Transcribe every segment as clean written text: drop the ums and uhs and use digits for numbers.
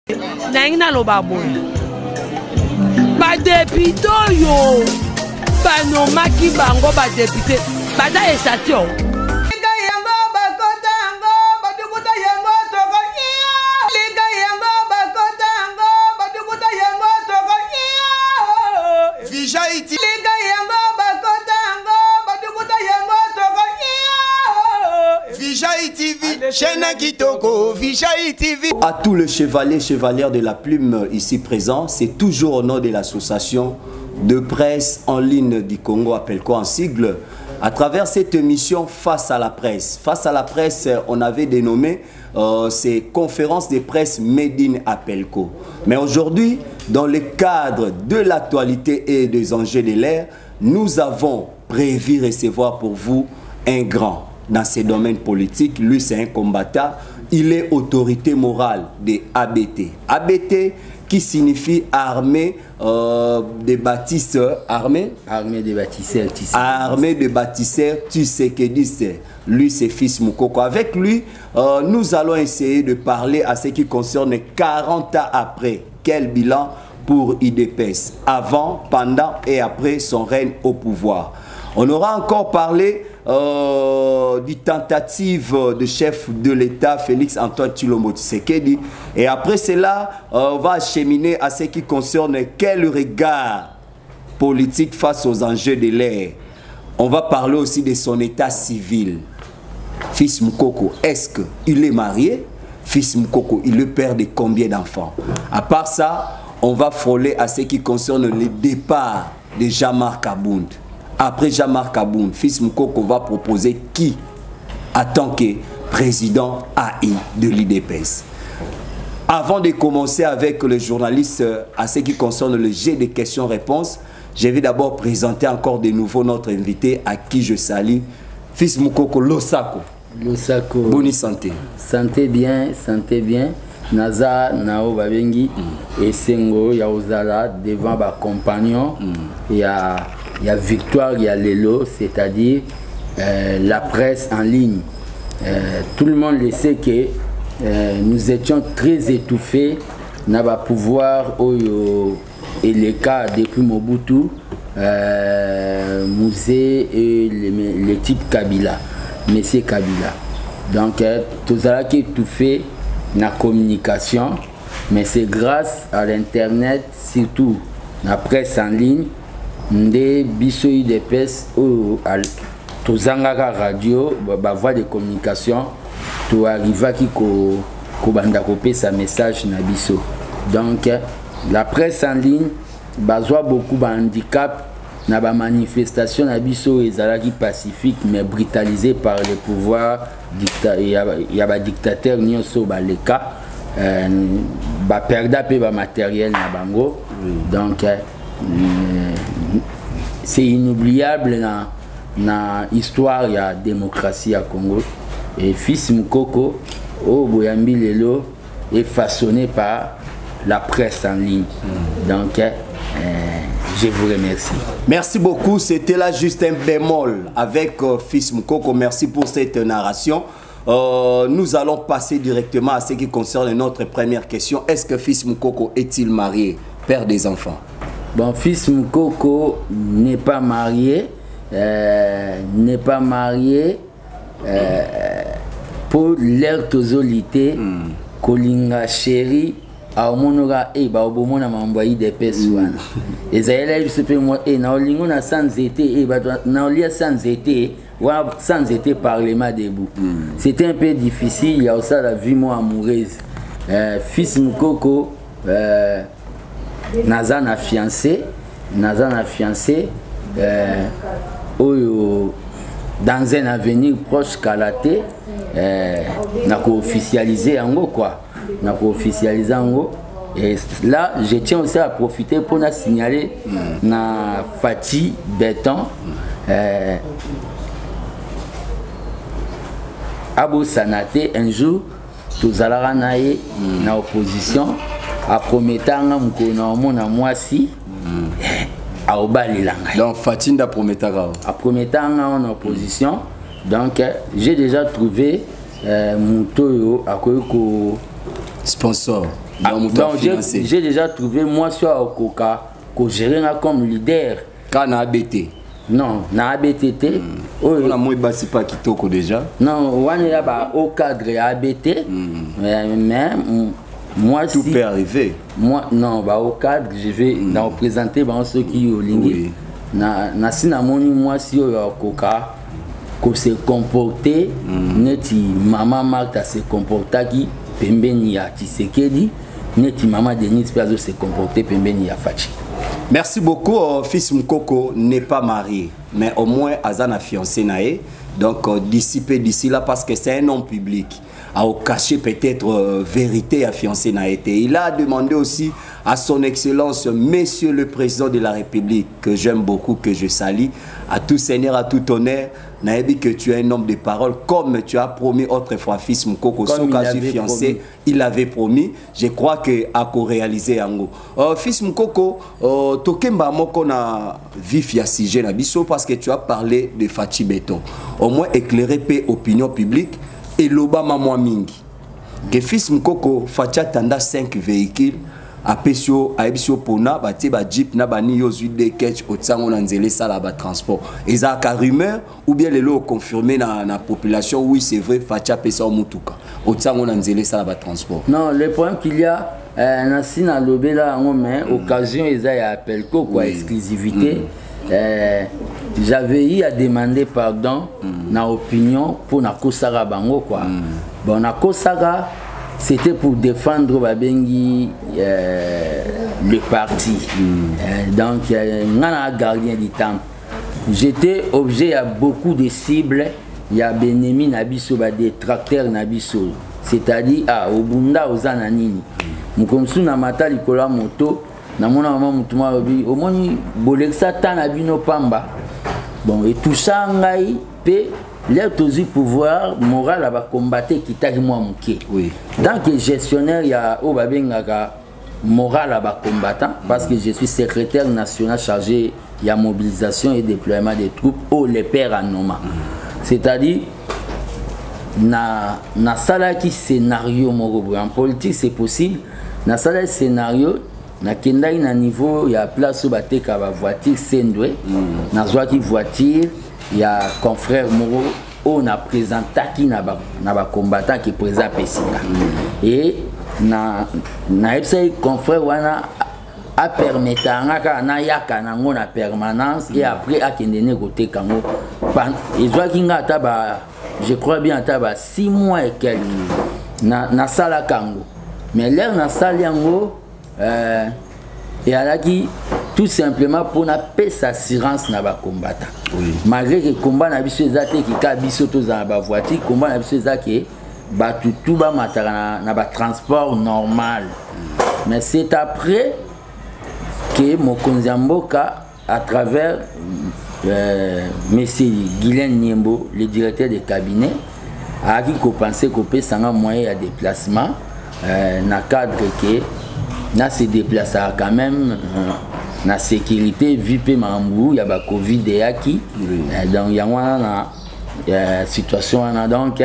Naina lo baboy. Ba député yo. Ba no maki bango ba député. Ba da esatio. À tous les chevalières de la plume ici présents, c'est toujours au nom de l'association de presse en ligne du Congo, appelle quoi en sigle, à travers cette émission Face à la presse. Face à la presse, on avait dénommé ces conférences de presse Made in Apelco. Mais aujourd'hui, dans le cadre de l'actualité et des enjeux de l'ère, nous avons prévu recevoir pour vous un grand dans ces domaines politiques. Lui, c'est un combattant. Il est autorité morale de ABT. ABT qui signifie armée des bâtisseurs. Armée des bâtisseurs. Armée des bâtisseurs, tu sais que dit. Lui, c'est Fils Moukoko. Avec lui, nous allons essayer de parler à ce qui concerne 40 ans après. Quel bilan pour IDPS, avant, pendant et après son règne au pouvoir. On aura encore parlé du tentative de chef de l'État Félix Antoine Tshilombo Tshisekedi. Et après cela, on va acheminer à ce qui concerne quel regard politique face aux enjeux de l'ère. On va parler aussi de son état civil. Fils Moukoko, est-ce qu'il est marié? Fils Moukoko, il est père de combien d'enfants? À part ça, on va frôler à ce qui concerne le départ de Jean-Marc Abound. Après Jean-Marc Abound, Fils Moukoko va proposer qui en tant que président AI de l'IDPS. Avant de commencer avec le journaliste à ce qui concerne le jet de questions-réponses, je vais d'abord présenter encore de nouveau notre invité à qui je salue, Fils Moukoko Losako. Losako. Bonne santé. Santé bien, santé bien. Naza Nao Babengi et Sengo Yaozala devant ma compagnon. Il y a Victoire, il y a Lelo, c'est-à-dire la presse en ligne. Tout le monde le sait que nous étions très étouffés dans le pouvoir et les cas depuis Mobutu, Mouzé et le type Kabila, Monsieur Kabila. Donc, tout ça qui est étouffé dans la communication, mais c'est grâce à l'internet, surtout la presse en ligne, des biso IDPS ou tozangaka radio ba voie de communication to arriva ki ko banda kopé sa message na biso. Donc la presse en ligne bazwa beaucoup ba handicap na ba manifestation na biso ezalaki pacifique mais brutalisé par le pouvoir ya ba dictateur nyonso ba leka ba perda pe ba matériel na bango. Donc c'est inoubliable dans l'histoire de la démocratie à Congo. Et Fils Moukoko, au Boyambi Lelo, est façonné par la presse en ligne. Donc, je vous remercie. Merci beaucoup. C'était là juste un bémol avec Fils Moukoko. Merci pour cette narration. Nous allons passer directement à ce qui concerne notre première question. Est-ce que Fils Moukoko est-il marié, père des enfants? Bon, Fils Moukoko n'est pas marié, pour l'air tozolité, Kolinga chéri, a monora e ba obomona mamboyi de peswana. Ezaela je sais moi e na olingo na sans été e ba na olia sans été, wa sans été parlement debout. C'était un peu difficile, il y a aussi la vie moi amoureuse. Fils Moukoko Naza na fiancé, dans un avenir proche Kalaté, n'a officialisé en gros quoi, et là je tiens aussi à profiter pour nous signaler na Fati Béton Abo Sanaté un jour tous à na opposition. Après metanga mukona mona mwasi a obalilanga. Donc Fatinda prometanga. Après metanga en opposition. Donc j'ai déjà trouvé Mutoyo à quoi sponsor. Donc j'ai déjà trouvé moi sur Okoka que gérer comme leader. Quand on a ABT. Non, na ABTT. On a moins basé pas Kitoko déjà. Non, on est là au cadre ABT. Mais moi tout si, peut arriver. Moi non, bah au cadre je vais représenter ceux qui au lingi. Na sinamoni moi si au Okoka ko se comporter neti maman Martha se comporta qui pembeni ya Tshisekedi neti maman Denise Piazo se comporter pembeni ya Fachi. Merci beaucoup. Fils Mukoko n'est pas marié, mais au moins Azana fiancé naé. Donc d'ici là parce que c'est un homme public. À cacher peut-être vérité à fiancé naé. Il a demandé aussi à son excellence, Monsieur le Président de la République, que j'aime beaucoup, que je salue, à tout seigneur, à tout honneur, Naïbi, que tu es un homme de parole, comme tu as promis autrefois, Fils Mukoko, son cas fiancé, il avait promis. Je crois que a réalisé Ango. Fils Mukoko, Tokemba Moko na vif ya sujet na biso parce que tu as parlé de Fachi Beton. Au moins éclairer pe opinion publique et l'Obama moi mingi. Que Fils Mukoko Fachi tanda 5 véhicules. Apesio aebisio pona bati ba jeep na bani yozu de catch otsango na nzele sala ba transport eza ka rumeur ou bien les lots confirmé na population oui c'est vrai Facha pesa o mutuka otsango na nzele sala ba transport. Non, le problème qu'il y a na sina lobela ngo mais occasion eza ya appel quoi exclusivité. J'avais eu à demander pardon na opinion pour na kosara bango quoi. Bon na kosara c'était pour défendre Babengi le parti. Donc, on a un gardien du temple. J'étais objet à beaucoup de cibles. Il y a Benemi Nabiso, des tracteurs Nabiso. C'est-à-dire, au Bunda, aux Ananini. Moukomsu Namata, Likola Moto, Namona Maman Moutuma, au moins, Boleksa Tanabino Pamba. Bon, et tout ça, l'air aussi pouvoir moral à combattre qui t'a moi mouké. Oui. Tant que gestionnaire, il y a au babengaka moral à combattant parce que je suis secrétaire national chargé de la mobilisation et déploiement des troupes au les pères à Noma. C'est-à-dire na sala qui scénario en politique c'est possible na sala scénario na kenda na niveau il y a place au baté ka voiture sendwe na zwa qui voiture. Il y a confrère Moro, on a présenté qui n'a pas combattant qui présente Pessinga. Et na confrère wana a permettre na yaka na ngona permanence et après a kendene côté kango. Et joa kinga taba je crois bien taba 6 mois et quelques na sala kango. Mais l'air na sala yango et à la qui tout simplement pour na paix assurance na ba combattant. Oui. Malgré que combat na biso ezate ki ka biso to za ba voiture combat na biso ezake ba tout ba matara na ba transport normal. Mais c'est après que Mokonzi Mboka à travers monsieur Guylaine Niembo le directeur de cabinet a qui pensé qu'on peut sans moyen de déplacement na cadre que na se déplacer quand même la sécurité vu que Mambou il y a ba Covid et aki donc il y a une situation donc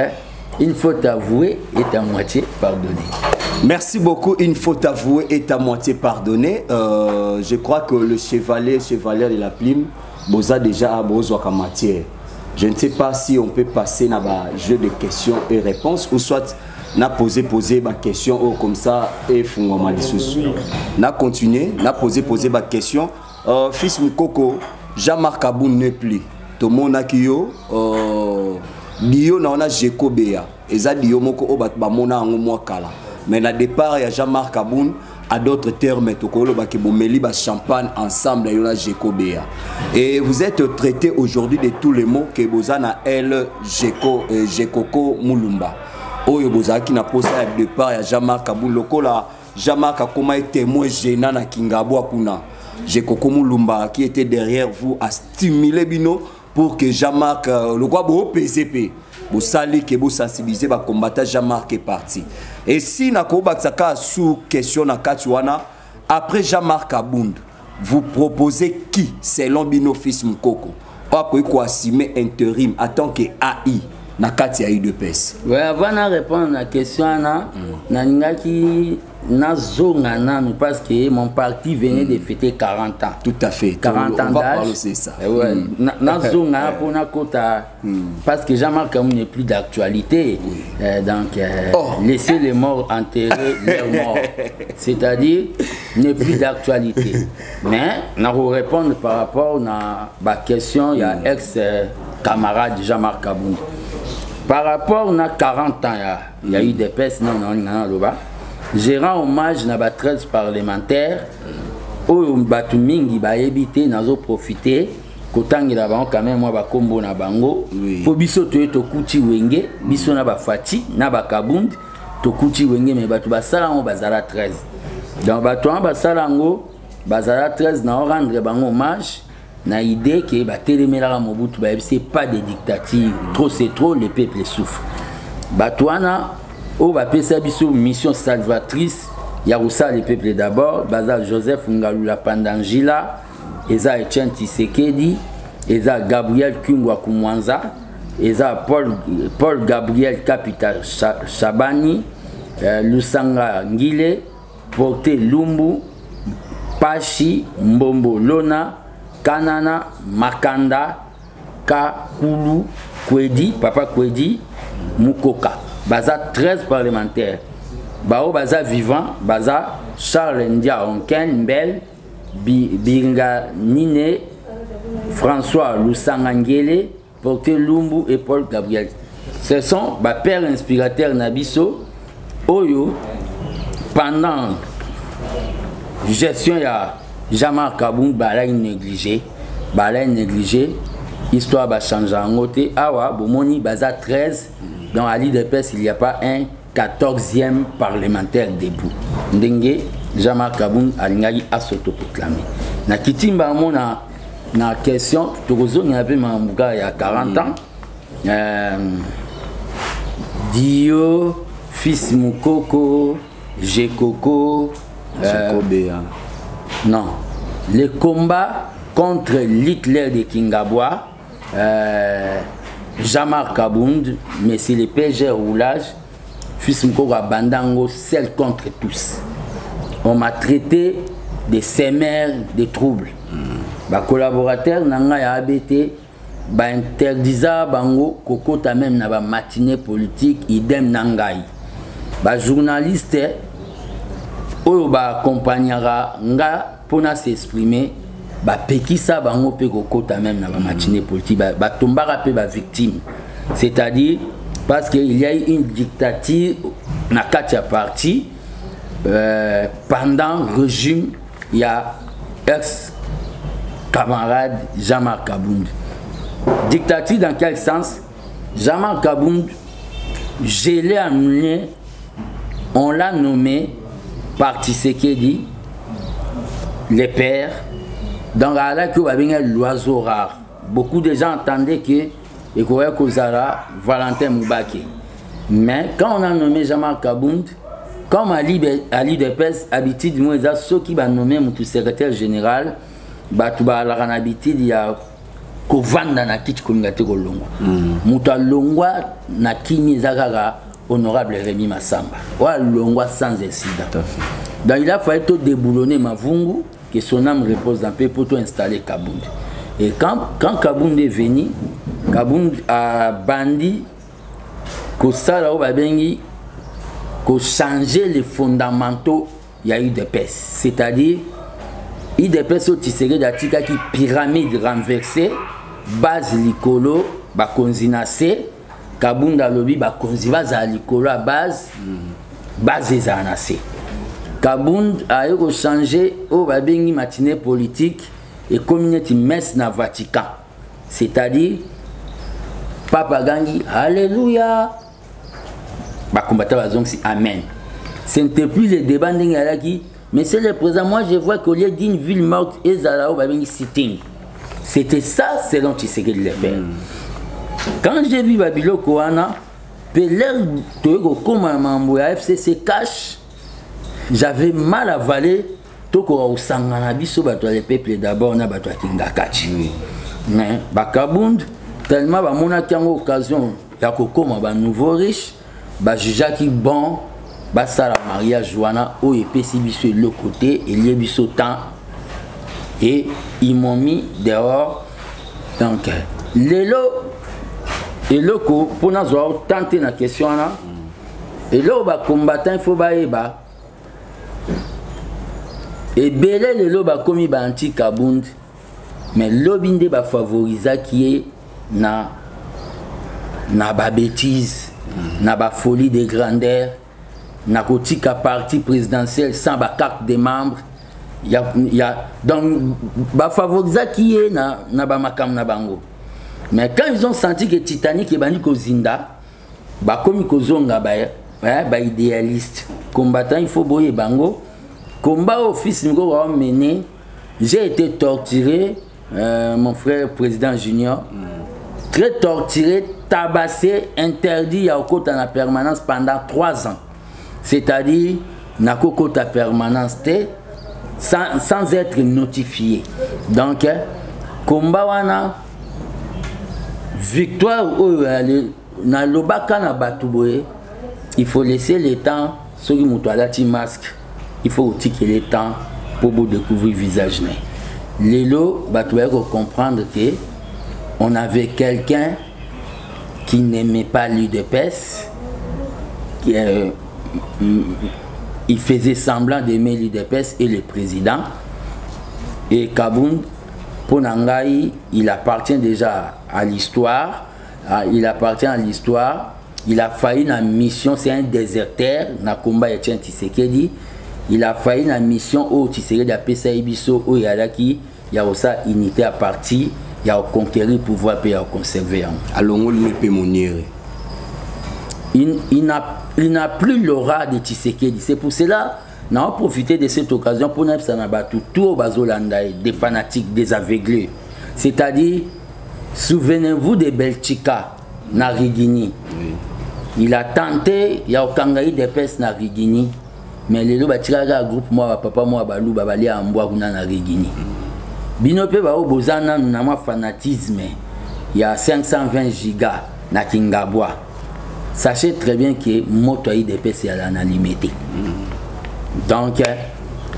une faute avouée est à moitié pardonnée. Merci beaucoup. Une faute avouée est à moitié pardonnée. Je crois que le chevalier de la plume boza déjà à besoin matière. Je ne sais pas si on peut passer dans un jeu de questions et réponses ou soit na poser ma question ou comme ça et fungoma lisusu na continuer na poser ma question Fils Mukoko Jean-Marc Aboun ne plus to mona kiyo dio na ona Jekobea eza dio moko o bat ba mona ngo mwa kala mais na départ ya Jean-Marc Aboun à d'autres termes tokolo ba ke bomeli ba champagne ensemble ya ona Jekobea et vous êtes traité aujourd'hui de tous les mots que bozana elle Jekoko Mulumba. Oyo bozaki na posa ya départ ya Jean-Marc Aboun lokola Jean-Marc a comme témoin gênant na Kingabo Akuna. Jekoko Mulumba qui était derrière vous a stimulé bino pour que Jean-Marc le quoi bo PCP bo sali que bo sensibiliser ba combattant Jean-Marc est parti. Et si na ko baksaka sous question na katuana après Jean-Marc Aboun vous proposez qui selon bino Fils Mukoko quoi assumer intérim en tant que AI na kati ya UDPS. Ouais, avant de répondre à la question, na zonga nanu parce que mon parti venait de fêter 40 ans. Tout à fait. 40 ans d'âge. C'est ça. Ouais, na zonga pour na kota parce que Jean-Marc Kabound n'est plus d'actualité. Donc laisser les morts enterrer leurs morts. C'est-à-dire n'est plus d'actualité. Mais na répondre par rapport à la question il y a ex camarade Jean-Marc Kabound. Par rapport à 40 ans il y a eu des pestes non là-bas. Je rends hommage à 13 parlementaires où batu mingi ba éviter nazo profiter kotangi la bango quand même moi ba kombo na bango po biso to kuti wenge biso na ba Fati na ba Kabound to kuti wenge mais batu basala ngo bazala 13 donc batu basala ngo bazala 13 na rendre bango hommage na idée que ba telemela Mobutu ba c'est pas des dictatures trop c'est trop le peuple souffre batu wana au bapesa biso mission salvatrice ya rusa le peuple d'abord baza Joseph Ngalula Pandangila eza Etienne Tshisekedi eza Gabriel Kungwa Kumwanza eza Paul Gabriel Kapita Shabani Lusanga Ngile Porte Lumbu Pashi Mbombo Lona Kanana Makanda Kakulu Kwedi Papa Kwedi Mukoka baza 13 parlementaires bao baza vivant baza Charles Ndia Onken Mbel Biringa Nine François Lusangangele Porte Lumbu et Paul Gabriel. Ce sont ba pères inspirateurs Nabiso Oyo pendant gestion ya Jean-Marc Kabound balai négligé histoire va changer en côté awa bomoni baza 13 dans la l'UDPS il n'y a pas un 14e parlementaire debout ndenge Jean-Marc Kabound alingaki a s'autoproclamer na kitimba mona na question tokozo ni ape mambuka ya 40 ans Dio fils Mukoko Jekoko non le combat contre l'Hitler de Kingabwa Jean-Marc Kabound, mais c'est le PG roulage, fils Mukoko Bandango, seul contre tous. On m'a traité de sémères de troubles. Ba collaborateur nanga ya ABT ba interdisa bango kokota même na ba matinée politique idem nangai. Ba journaliste oyo ba accompagnera nga pona s'exprimer ba pekisa bango pe kokota même na ba matinée politique ba tombara pe ba victime. C'est-à-dire parce qu'il y a eu une dictature na katia parti pendant le régime il y a ex camarade Jean-Marc Kabound. Dictature dans quel sens? Jean-Marc Kabound, je l'ai amené, on l'a nommé par Tshisekedi, les pères, dans la que l'oiseau rare. Beaucoup de gens entendaient que et Kozara, Valentin Moubake. Mais quand on a nommé Jean-Marc Kabound, comme Ali Depes, habitude, moi, ceux qui va nommer mon secrétaire général, Batouba la habitude, il y a Kovanda na kiti communauté Kolongwa. Mouta Longwa na kimi Zagara, honorable Rémi Massamba. Wa Longwa sans incident. Donc il a fallu tout déboulonner Mavungu, que son âme repose dans paix pour tout installer Kabound. Et quand Kabound est venu, Kabound a bandi, que ça là, qu'on changer les fondamentaux, il y a eu des pèses. C'est-à-dire, il y a des pèses qui seraient d'atika qui pyramide renversée, base l'icolo, ba konzinase, Kabound a lobby, ba konziva za l'icolo à base des anasé. Kabound a eu changé au babengi matinée politique et communauté messe na Vatican. C'est-à-dire, Papa Gangi, Alléluia. Amen. Ce n'était plus le débat qui, mais c'est le présent. Moi, je vois qu'au lieu d'une ville morte, c'était ça, selon Tshisekedi le père. Quand j'ai vu Babilo Koana, comme FCC cash, j'avais mal avalé. Toko Sanganabi, le peuple d'abord, na batwa Kingakachi. Mais Kabound, tellement mon occasion. ya kokoma ba nouveau riche ba juge qui bon ba sala mariage wana o epesi biso le côté et lié biso temps et ils m'ont mis dehors. Donc lelo eloko pour nous tenter la question là et là ba combattant il faut ba eba et belé lelo ba komi ba anti Kabund mais l'obinde ba favorisa qui est na ba bêtise na ba folie de grandeur na kotika parti présidentiel sans ba carte des membres y a donc ba favorisa qui est na ba makam na bango. Mais quand ils ont senti que Titanic est bani kozinda ba komi kozonga ba idéaliste combattant il faut boyer bango combat au fils ngo a mené. J'ai été torturé mon frère président junior très torturé, tabassé, interdit à Okota en permanence pendant 3 ans. C'est-à-dire na kokota permanence sans être notifié. Donc combat wana victoire na lobaka na batuboye, il faut laisser le temps ceux qui mutualati masque, il faut aussi que le temps pour vous découvrir visage né. Lelo batuboye comprendre que on avait quelqu'un qui n'aimait pas l'UDPS, il faisait semblant d'aimer l'UDPS et le président. Et Kabund, pour Nangaï, il appartient déjà à l'histoire. Il appartient à l'histoire. Il a failli dans la mission, c'est un déserteur, Nakomba Etienne Tshisekedi. Il a failli dans la mission où Tshisekedi a payé Ibiso, où il y a aussi unité à partie. Il y a conquérir le pouvoir et à conserver. Il n'a plus l'aura de Tshisekedi. C'est pour cela qu'on a profité de cette occasion pour nous battre tout au Bazolanda, des fanatiques, des aveuglés. C'est-à-dire, souvenez-vous de Belchika, Narigini. Oui. Il a tenté, il y a Okangaï de Pes Narigini, mais les gens groupe moi, papa, moi, Balou, Babali, Amboa, Narigini. Binope ba obozana na fanatisme. Il y a 520 gigas na Kingabwa. Sachez très bien que moto IDPS est à limité. Donc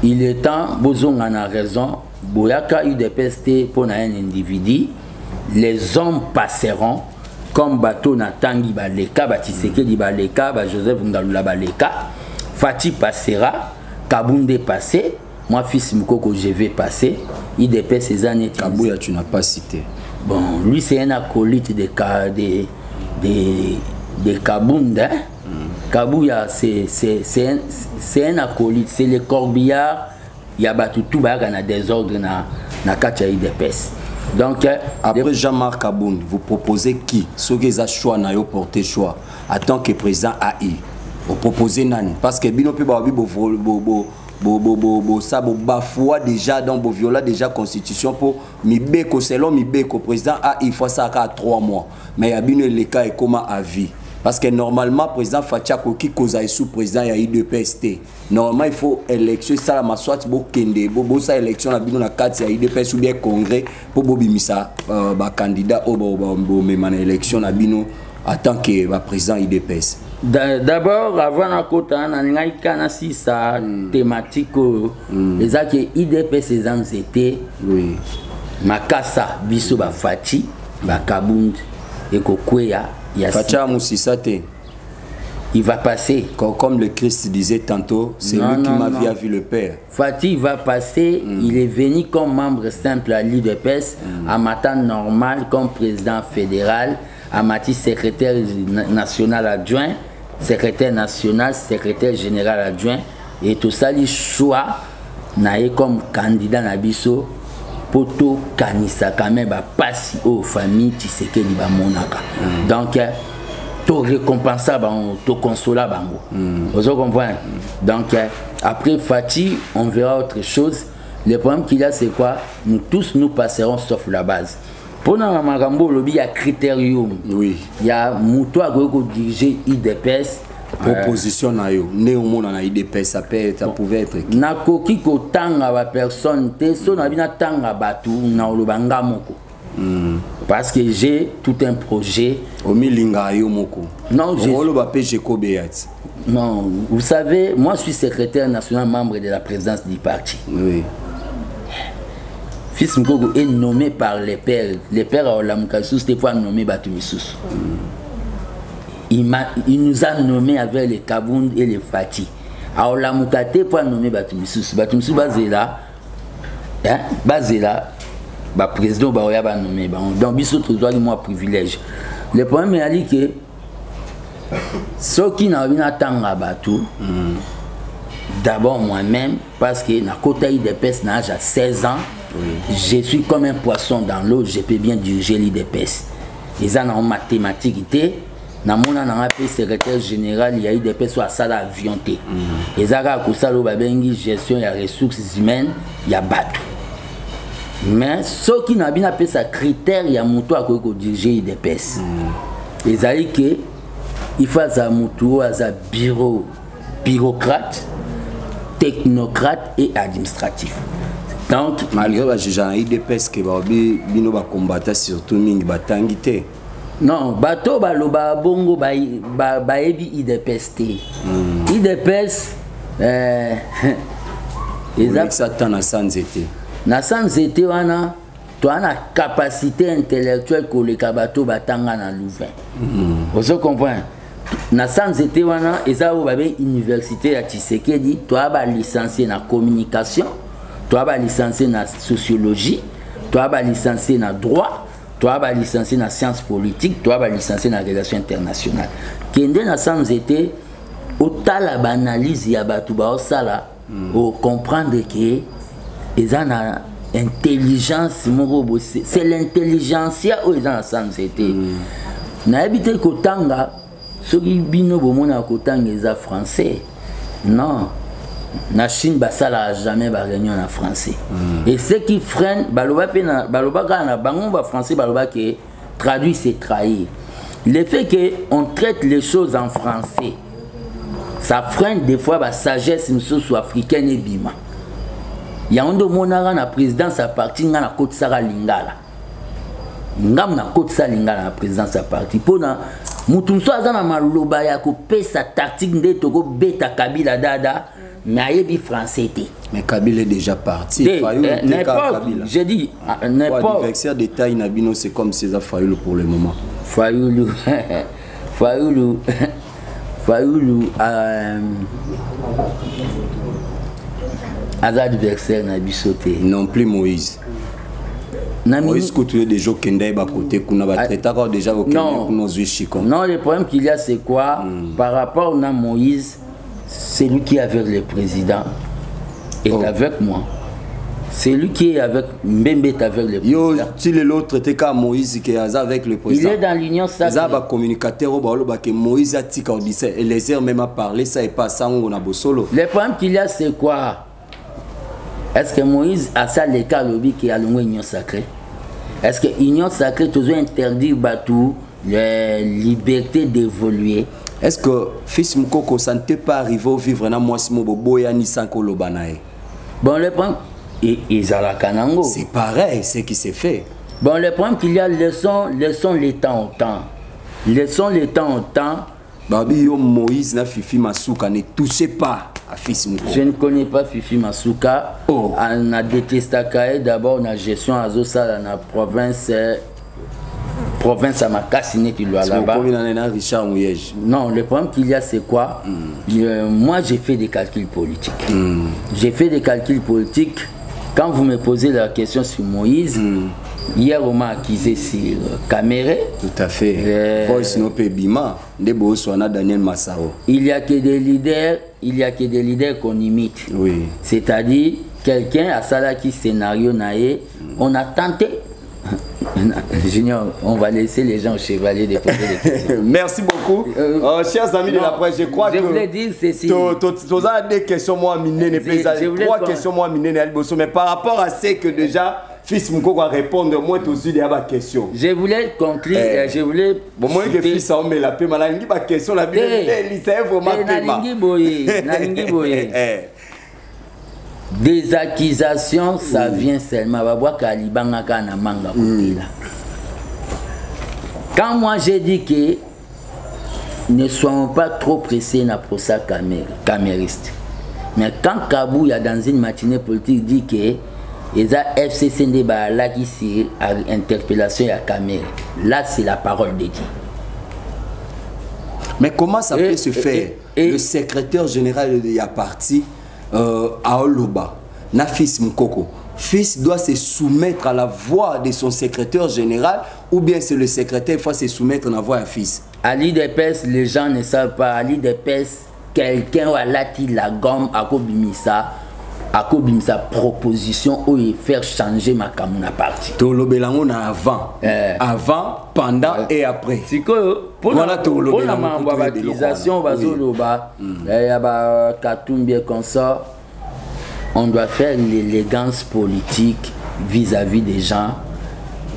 il est temps bozong a raison. Boyaka IDPS pour un individu. Les hommes passeront comme bateau na Tangi Baleka, Batiseke Baleka, Joseph Ngalula Baleka. Fati passera, Kabunde passé. Moi, fils Mukoko, je vais passer. Il dépasse ses années. Kabouya, tu n'as pas cité. Bon, lui, c'est un acolyte de Kabund. Hein? Kabouya, c'est un acolyte. C'est le corbillard. Il y a battu tout le désordre na Kacha IDPS. Donc, après Jean-Marc Kabund, vous proposez qui? Ceux qui ont choix, n'a porté choix. En tant que président AI, vous proposez Nani? Parce que Bino Pibabi, ça bafoua déjà dans bo viola déjà constitution pour mibeko selon mibeko président a il faut ça à 3 mois mais il y a bien le cas et comment à vie parce que normalement président Fatia Koki koza sous président il y a eu 2 PST normalement il faut élection ça la maswat bo kende bo ça élection la bino na 4 il y a eu 2 PS ou bien congrès pour bobimisa ba candidat au bo même élection la bino en tant que président IDPS. D'abord, avant la côte, on a eu sa thématique. Les actes IDPS, les ans étaient Makassa, Biso, Fati, Kabund et Kokweya. Fatia Moussissate. Il va passer. Comme le Christ disait tantôt, c'est lui qui m'a vu le Père. Fati va passer, il est venu comme membre simple à l'IDPS, à Matan normal comme président fédéral. Amati secrétaire national adjoint, secrétaire national, secrétaire général adjoint, et tout ça, les choix naé comme candidat Nabiso, poto kanisa quand même passer aux familles Tshisekedi ba monaka. Donc, to récompensa bango, to consola bango. Vous comprenez? Donc, après Fati, on verra autre chose. Le problème qu'il y a, c'est quoi? Nous tous nous passerons sauf la base. Pour nous, il y a critérium. Oui. Il y a Mouto à diriger IDPS. Proposition néanmoins dans IDPS, ça pouvait être. Nakoki ko tanga ba personne, te so na bina tanga batu na olobanga moko. Parce que j'ai tout un projet. Non, non, vous savez, moi je suis secrétaire national membre de la présidence du parti. Oui. Fils Mukoko est nommé par les pères. Les pères à Olamukasous, des fois nommé Batumissous. Il nous a nommé avec les Kabound et les Fati. À Olamukate, pour nommer Batumissous. Batumissous, Bazela, président Baoya va nommer. Donc, il y a un privilège. Le problème est que ceux qui n'ont pas tant Batou, d'abord moi-même, parce que na côté IDPS, à 16 ans, je suis comme un poisson dans l'eau, je peux bien diriger l'IDPS. Ils ont en mathématiques, dans mon secrétaire général, il y a eu des personnes à ça l'avion. Ils ont gestion des ressources humaines, il y a Batou. Mais ceux qui n'ont pas appelé ça critère, il y a Moutou à diriger l'IDPS. Ils ont dit qu'il faut un bureaucrate, technocrate et administratif. Donc, malgré que j'ai IDPS qui va combattre surtout Ming Batangité. Non, bateau baloba bongo baebi IDPS té. IDPS ça na sans été. Na sans été wana tu as la capacité intellectuelle que les bateau batanga na Louvain. Vous comprenez? Na sans été wana eza obabe université à Tshisekedi, tu as licencié na communication. Tu as licencié en sociologie, tu as licencié en droit, tu as licencié en sciences politiques, tu as licencié en relations internationales. Kende na sans été autant la analyse ya batuba osala au comprendre que ils ont intelligence c'est l'intelligentsia où ils ont sans été. Na habité kotanga ceux qui bino bomona kotanga ils sont français. Non. Na Chine basala jamais ba réunion en français. Et ce qui freine baloba kana bango ba français baloba que traduit c'est trahir. Le fait que on traite les choses en français ça freine des fois la sagesse soit africaine et bima. Il y a un de monara na présidence à partir na côte Sara Lingala. Ngam na côte Sara Lingala na présidence à partir pona mutumso azana maloba ya ko pesa tactique ndetoko beta Kabila dada. Mais il est français. Mais Kabila est déjà parti. Je dis, n'importe. L'adversaire de taille Nabino, c'est comme César Fayoulou pour le moment. Fayoulou. Adversaire Nabisoté. Non plus Moïse. Moïse Koutouyé des gens qui sont à côté, qui ont traité déjà au Kenya, non, le problème qu'il y a, c'est quoi? Par rapport à Moïse, c'est lui qui est avec le président est avec moi. C'est lui qui est avec Mbembe est avec le président. Yo, si l'autre était comme Moïse qui est avec le président. Il est dans l'union sacrée. Il y a un communicateur que Moïse a dit et les heures même à parler, ça n'est pas ça on a beau solo. Le problème qu'il y a c'est quoi? Est-ce que Moïse a ça le cas lobby qui a l'union sacrée? Est-ce que l'union sacrée toujours interdit Batou la liberté d'évoluer? Est-ce que fils Mukoko ça ne t'est pas arrivé au vivre dans moi Simo Boya ni Sanko Lobanae? Bon le problème c'est pareil, c'est qui s'est fait. Bon le problème qu'il y a laissons les temps au temps. Laissons les temps au temps. Babi yo Moïse na Fifi Masuka ne touchez pas à fils Mukoko. Je ne connais pas Fifi Masuka. On a détesté d'abord la gestion à Zosa dans la province à ma cassinette là-bas. Non, le problème qu'il y a c'est quoi? Moi j'ai fait des calculs politiques. J'ai fait des calculs politiques. Quand vous me posez la question sur Moïse, hier on m'a accusé sur Caméré. Tout à fait. Daniel Massao. Il y a que des leaders qu'on imite. Oui. C'est-à-dire quelqu'un à ça qui scénario naé, on a tenté. Junior, on va laisser les gens au chevalier de poser des questions. Merci beaucoup. Chers amis de la presse, je crois que... Je voulais dire ceci. Tu as des questions, moi, minées, trois questions, moi, minées, mais par rapport à ce que déjà, fils Mukoko va répondre, moi, tout de suite, il y a ma question. Je voulais conclure, je voulais... Bon, moi, que fils a mis la paix, mais la question, la c'est vraiment des accusations, ça vient seulement. On va voir qu'Alibanga na manga là. Quand moi j'ai dit que ne soyons pas trop pressés dans le procès camériste. Mais quand Kabou, dans une matinée politique, dit que les FCCND là qui c'est interpellation à Caméré, là c'est la parole de Dieu. Mais comment ça peut se faire? Le secrétaire général de la parti à Oloba, na fils Mukoko. Fils doit se soumettre à la voix de son secrétaire général ou bien c'est le secrétaire qui faut se soumettre à la voix à fils? À l'IDPS, les gens ne savent pas. À l'IDPS, quelqu'un a lâché la gomme à Kobimisa proposition ou faire changer ma Kamuna parti. To lobelango na avant. Avant, pendant et après. C'est que pour la baptisation, il y a Katumbi comme ça. On doit faire l'élégance politique vis-à-vis des gens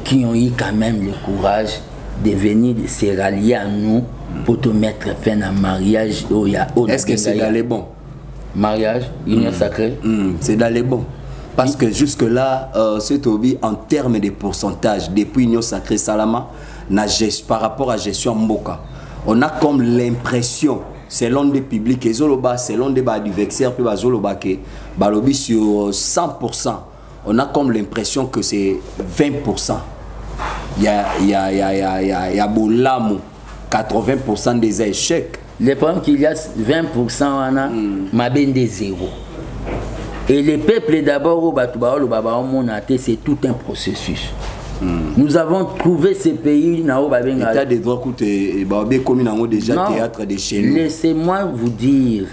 qui ont eu quand même le courage de venir se rallier à nous pour te mettre fin à un mariage. Est-ce que c'est dans les bons? Mariage, union sacrée? C'est dans les bons. Parce que jusque-là, ce Tobi, en termes de pourcentage, depuis union sacrée Salama, par rapport à gestion Mboka, on a comme l'impression, selon des publics, selon des adversaires, balobi sur 100%, on a comme l'impression que c'est 20%. Il y a Boulamo, 80% des échecs. Le problème qu'il y a 20%, on a Mabende zéro. Et le peuple d'abord, c'est tout un processus. Nous avons trouvé ces pays État de droit déjà théâtre de chez nous. Laissez-moi vous dire.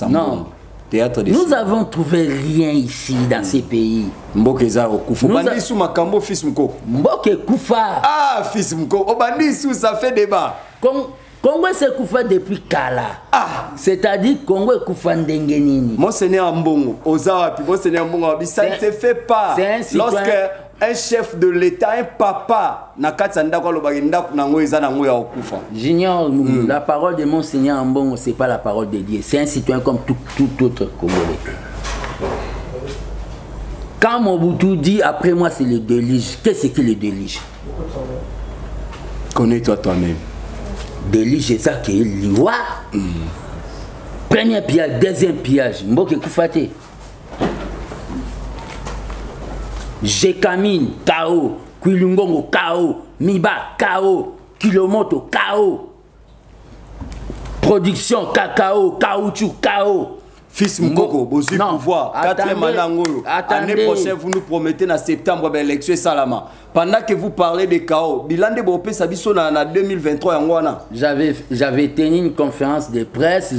Non. Nous avons trouvé rien ici dans ces pays. Mboke Koufa. Ah, fils Mko. Obandisou, ça fait débat. Congo c'est Koufa depuis Kala. Ah, c'est-à-dire Congo est Koufa Ndengenini. Monseigneur Mbongo, Ozawapi, Monseigneur Mbongo, ça ne se fait pas. Lorsque un chef de l'État, un papa, J'ignore, la parole de Monseigneur Mbongo, c'est pas la parole de Dieu. C'est un citoyen comme tout autre Congolais. Quand Mobutu dit après moi c'est le délige, qu'est-ce que le délige? Connais-toi toi-même. Délige, c'est ça qui est l'ivoire. Premier pillage, deuxième pillage. Mboke Koufate. Jekamine, KO. Kwilungongo, KO. Miba, KO. Kilomoto, KO. Production, cacao, caoutchouc, KO. Fils Mkoko, vous pouvoir. Quatrième année prochaine, vous nous promettez en septembre l'élection Salama. Pendant que vous parlez de chaos, bilan de Bopé Sabiso en 2023 j'avais tenu une conférence de presse.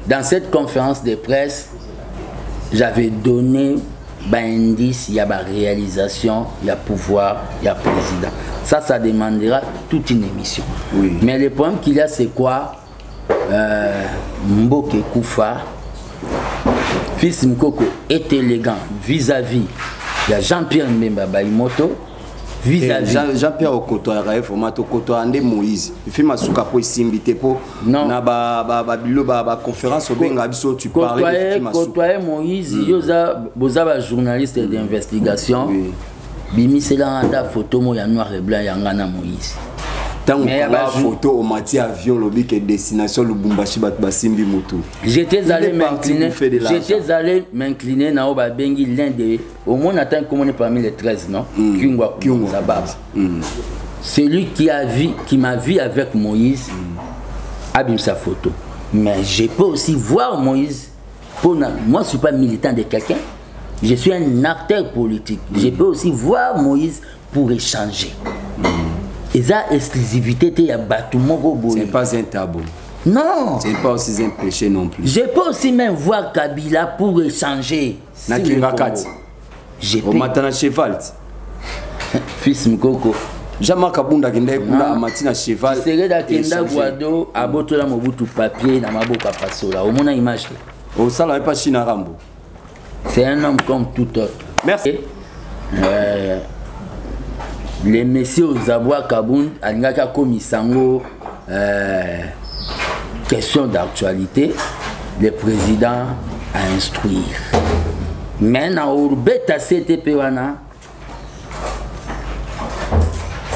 Dans cette conférence de presse, j'avais donné un indice, il y a réalisation, il y a pouvoir, il y a président. Ça demandera toute une émission. Oui. Mais le problème qu'il y a, c'est quoi? Mboke Koufa, fils Mkoko est élégant vis-à-vis. Il y a Jean-Pierre Mbemba Baïmoto vis-à-vis. Jean-Pierre Okoto a formato Okoto Andé Moïse. Il fait ma souka pour s'inviter pour na ba conférence au Benga biso tu parlais de Kotoye Moïse, yoza bozaba journaliste d'investigation. Bimi c'est là anda photo mo ya noir et blanc ya ngana Moïse. Mais la photo au matière avion lobby que destination Lubumbashi Basimbi Mutu. J'étais allé m'incliner na oba bengi l'un des au moins attend comme on est parmi les 13 non Kingwa Zababa. Celui qui m'a vu avec Moïse abîme sa photo. Mais je peux aussi voir Moïse moi je suis pas militant de quelqu'un. Je suis un acteur politique. Je peux aussi voir Moïse pour échanger. Et ça, exclusivité, il y a c'est pas un tabou. Non. C'est pas aussi un péché non plus. Je peux aussi même voir Kabila pour échanger. Je peux. Au matin cheval. Fils Mkoko. Jamais Kabunda Kenda Kunda Matina cheval. C'est là Kenda Guado à Botola Mobutu papier na maboka pasola. Au moins image. Au salon pas China Rambo. C'est un homme comme tout autre. Merci. Les messieurs Zaboua Kaboun, Alingaka Komisango, question d'actualité, le président a instruire. Mais dans Urbeta CTP,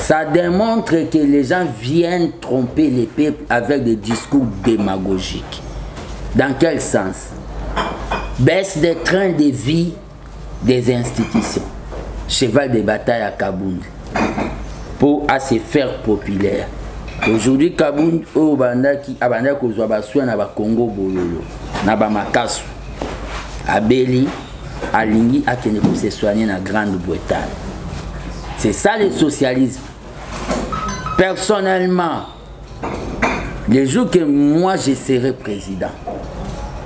Ça démontre que les gens viennent tromper les peuples avec des discours démagogiques. Dans quel sens? Baisse des trains de vie des institutions. Cheval de bataille à Kabound pour se faire populaire. Aujourd'hui, Kabound, au banda qui abanda kozwa baswa na ba Congo bololo, na ba makasu, abeli, alingi akene pour se soigner na Grande-Bretagne. C'est ça le socialisme. Personnellement, les jours que moi je serai président,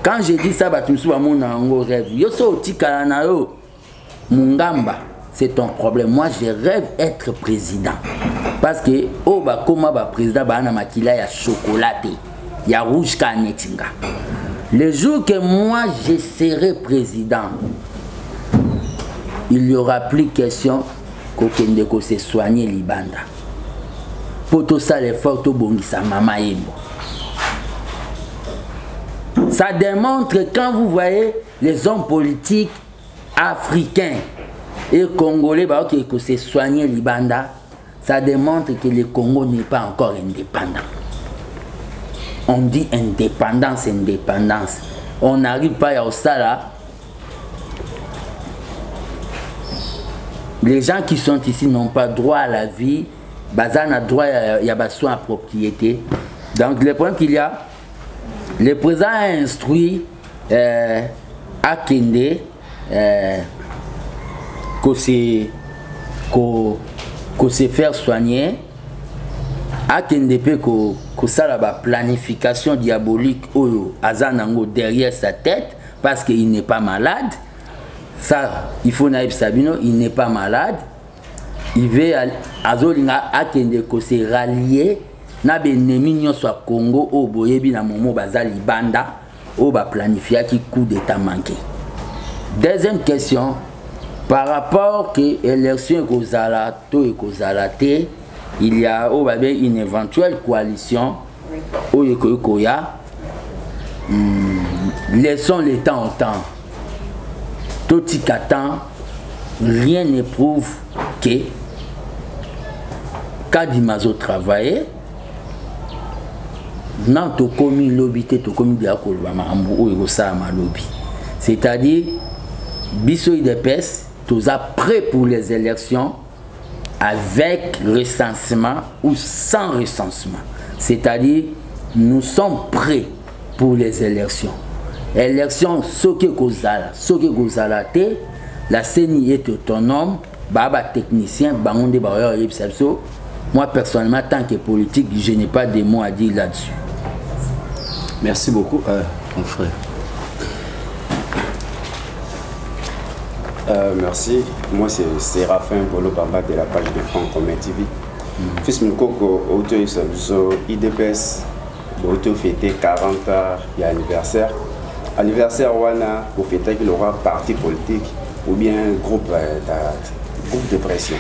quand je dis ça, mon rêve, yo so tikana yo mungamba, c'est ton problème. Moi je rêve être président. Parce que oh ba koma ba président ba na makila ya chocolaté, ya rouge kanetinga. Le jour que moi je serai président, il n'y aura plus question kokende ko se soigner libanda. Pour tout ça les photos bongisa mama yebo. Ça démontre quand vous voyez les hommes politiques africains et congolais bah ok que se soigner libanda, ça démontre que le Congo n'est pas encore indépendant. On dit indépendance, indépendance. On n'arrive pas à ça là. Les gens qui sont ici n'ont pas droit à la vie. Bazan a droit à soin à propriété. Donc le point qu'il y a, le président a instruit à Kende qu'on se faire soigner, à Kende que ça la planification diabolique azanango derrière sa tête parce qu'il n'est pas malade. Ça, il faut naïf Sabino, il n'est pas malade. Il veut azolinga akende ko se rallier na benemi nyonso a Congo o boyebi na momo bazali banda o ba planifier qui coup d'état manqué. Deuxième question, par rapport que élection kozala to et kozalate, il y a une éventuelle coalition o yekoya. Laissons le temps au temps. Tout temps, rien ne prouve que Kadimazo travaille, non to commis lobby to commis diakolo mambo o yosa ma lobby. C'est-à-dire biso IDPS tous prêts pour les élections avec recensement ou sans recensement. C'est-à-dire nous sommes prêts pour les élections. Élection soke kozala te, la CENI est autonome, baba technicien, bangonde baroya yebsabso. Moi personnellement, tant que politique, je n'ai pas de mots à dire là-dessus. Merci beaucoup, mon frère. Merci. Moi, c'est Séraphin Bolo Bamba de la page de Franck Commun TV. Fils Moukoko, IDPS, auto fêté 40 ans d'anniversaire. Anniversaire wana pour fêter qu'il aura parti politique ou bien groupe de pression.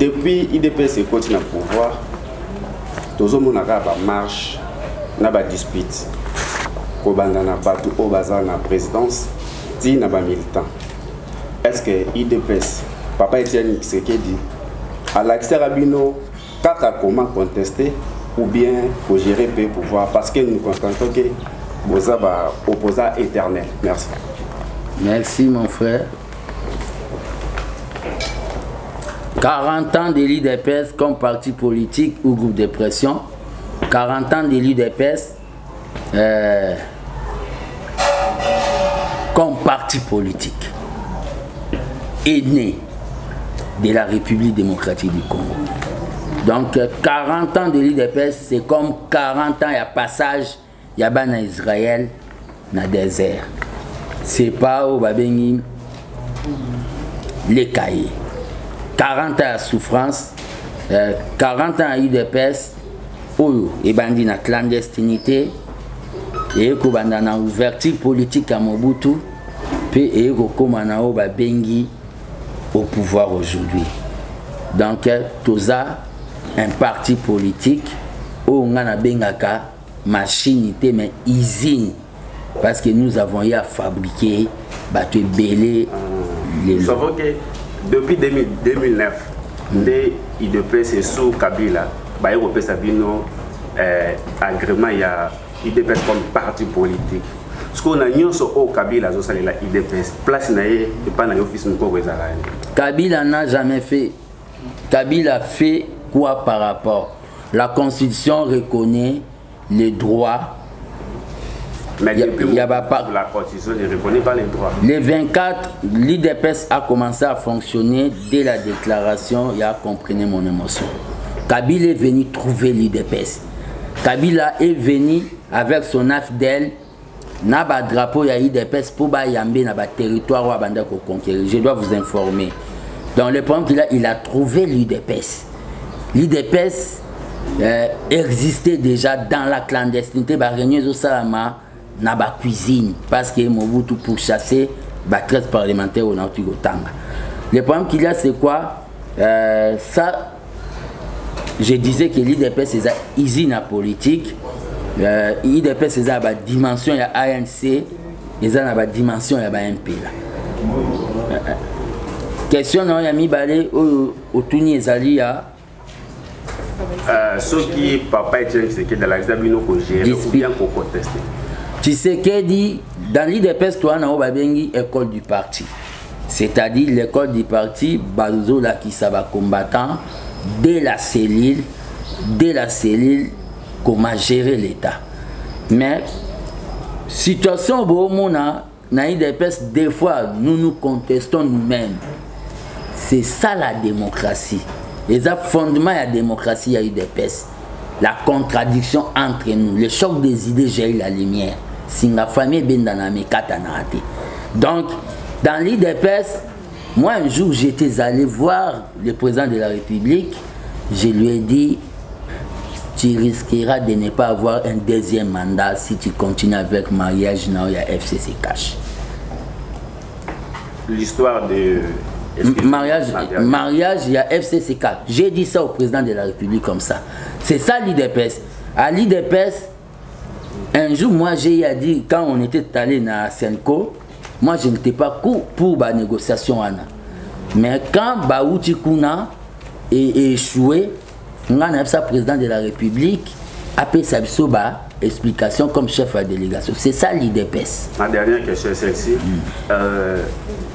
Depuis IDPS continue à pouvoir, tous les gens ont marche, n'a pas dispute. Kobandana batu au bazar na présidence, dit n'a pas militant. Est-ce que IDPS, Papa Etienne Tshisekedi, à l'accès Rabino, kaka comment contester ou bien faut gérer le pouvoir parce que nous constatons que vous avez un opposant éternel. Merci. Merci mon frère. 40 ans de l'IDPS comme parti politique ou groupe de pression. 40 ans de l'IDPS comme parti politique aîné de la République démocratique du Congo. Donc 40 ans de l'IDPS, c'est comme 40 ans, il y a passage, il y a ban Israël dans le désert. C'est pas au Babengim les cahiers. 40 ans de souffrance, 40 ans à l'IDPS, et bandi na clandestinité, et ko banda na ouverture politique à Mobutu, puis et ko komana o Babengi au pouvoir aujourd'hui. Donc tout ça un parti politique où on a bengaka machine mais usine parce que nous avons eu à fabriquer battu belé Nous savons que depuis 2009, l'IDPS est sous Kabila, l'IDPS a agrément, il y a l'IDPS comme parti politique. Ce qu'on a mis au Kabila, c'est l'IDPS. Place n'est pas dans l'office de Kabila n'a jamais fait. Kabila fait quoi par rapport? La Constitution reconnaît les droits. Mais depuis la Constitution ne reconnaît pas les droits. Les 24, l'IDPS a commencé à fonctionner dès la déclaration. Il a compris mon émotion. Kabila est venu trouver l'IDPS. Kabila est venu avec son AFDEL. Naba drapeau ya IDPS pour ba yambe na ba territoire wa banda ko conquérir. Je dois vous informer. Dans le problème il a trouvé l'IDPS. L'IDPS existait déjà dans la clandestinité ba réunion au Salama na ba cuisine parce que Mobutu pour chasser ba 13 parlementaires au Nautigo Tanga. Le problème qu'il y a c'est quoi ça je disais que l'IDPS c'est une usine politique. l'IDP c'est la dimension, il y a ANC, et la dimension, il y a MP. Question non, il y a mis balé au Tuni Ezali à ceux qui papa et qui dans la Zabino ko gérer ou bien ko contester. Tu sais que dit dans l'IDPS toi na obabengi école du parti. C'est-à-dire l'école du parti bazo la qui ça va combattant dès la cellule comment gérer l'État. Mais situation bon mona na IDPS des fois nous contestons nous-mêmes. C'est ça la démocratie. Les fondements de la démocratie, il y a eu des PES. La contradiction entre nous, le choc des idées, j'ai eu la lumière. Si la famille est bien dans la mécatanate. Donc, dans l'IDPS, moi un jour j'étais allé voir le président de la République, je lui ai dit, tu risqueras de ne pas avoir un deuxième mandat si tu continues avec mariage, non, il y a FCC cash. L'histoire de... Mariage, il y a FCC4. J'ai dit ça au président de la République comme ça. C'est ça l'IDPS. À l'IDPS, un jour, moi j'ai dit, quand on était allé à Senko, moi je n'étais pas pour la négociation. Mais quand Baouti Kuna est échoué, on a le président de la République a fait sa explication comme chef de la délégation. C'est ça l'IDPS. Ma dernière question est celle-ci.